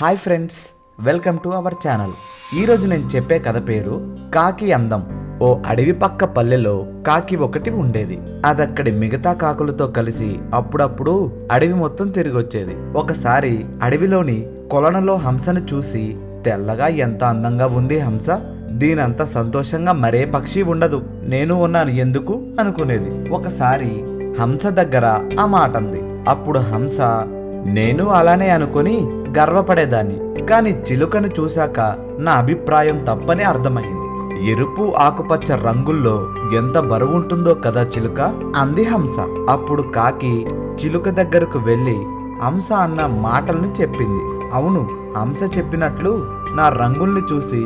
Hi friends, welcome to our channel. ఈరోజు నేను చెప్పే కథ పేరు కాకి అందం. ఓ అడవి పక్క పల్లెలో కాకి ఒకటి ఉండేది. అదక్కడి మిగతా కాకులతో కలిసి అప్పుడప్పుడు అడవి మొత్తం తిరిగొచ్చేది. ఒకసారి అడవిలోని కొలనులో హంసను చూసి, తెల్లగా ఎంత అందంగా ఉంది హంస, దీనంత సంతోషంగా మరే పక్షి ఉండదు, నేను ఉన్నాను ఎందుకు అనుకునేది. ఒకసారి హంస దగ్గర ఆ మాట అంది. అప్పుడు హంస, నేను అలానే అనుకుని గర్వపడేదాన్ని, కాని చిలుకను చూశాక నా అభిప్రాయం తప్పని అర్థమైంది. ఎరుపు ఆకుపచ్చ రంగుల్లో ఎంత బరువుంటుందో కదా చిలుక, అంది హంస. అప్పుడు కాకి చిలుక దగ్గరకు వెళ్ళి హంస అన్న మాటల్ని చెప్పింది. అవును, హంస చెప్పినట్లు నా రంగుల్ని చూసి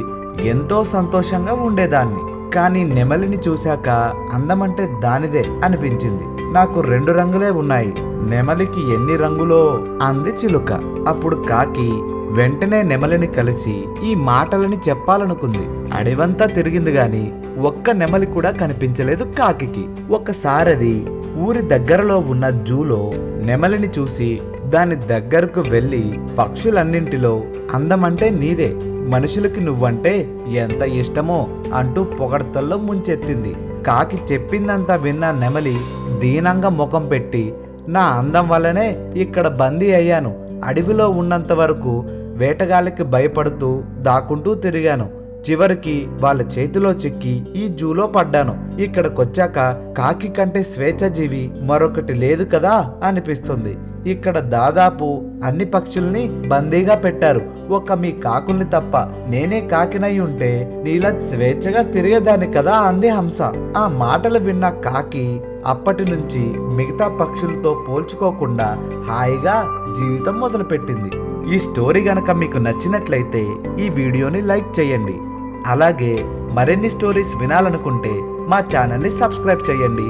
ఎంతో సంతోషంగా ఉండేదాన్ని, కానీ నెమలిని చూశాక అందమంటే దానిదే అనిపించింది. నాకు 2 రంగులే ఉన్నాయి, నెమలికి ఎన్ని రంగులో, అంది చిలుక. అప్పుడు కాకి వెంటనే నెమలిని కలిసి ఈ మాటలని చెప్పాలనుకుంది. అడవంతా తిరిగింది గాని ఒక్క నెమలి కూడా కనిపించలేదు కాకికి. ఒకసారది ఊరి దగ్గరలో ఉన్న జూలో నెమలిని చూసి దాని దగ్గరకు వెళ్ళి, పక్షులన్నింటిలో అందమంటే నీదే, మనుషులకి నువ్వంటే ఎంత ఇష్టమో అంటూ పొగడ్తల్లో ముంచెత్తింది. కాకి చెప్పిందంతా విన్న నెమలి దీనంగా ముఖం పెట్టి, నా అందం వల్లనే ఇక్కడ బందీ అయ్యాను, అడవిలో ఉన్నంత వరకు వేటగాళ్ళకి భయపడుతూ దాక్కుంటూ తిరిగాను, చివరికి వాళ్ళ చేతిలో చిక్కి ఈ జూలో పడ్డాను, ఇక్కడికొచ్చాక కాకి కంటే స్వేచ్ఛజీవి మరొకటి లేదు కదా అనిపిస్తుంది. ఇక్కడ దాదాపు అన్ని పక్షుల్ని బందీగా పెట్టారు, ఒక్క మీ కాకుల్ని తప్ప. నేనే కాకినై ఉంటే నీలా స్వేచ్ఛగా తిరిగేదాన్ని కదా, అంది హంస. ఆ మాటలు విన్న కాకి అప్పటి నుంచి మిగతా పక్షులతో పోల్చుకోకుండా హాయిగా జీవితం మొదలుపెట్టింది. ఈ స్టోరీ గనక మీకు నచ్చినట్లయితే ఈ వీడియోని లైక్ చేయండి. అలాగే మరిన్ని స్టోరీస్ వినాలనుకుంటే మా ఛానల్ని సబ్స్క్రైబ్ చేయండి.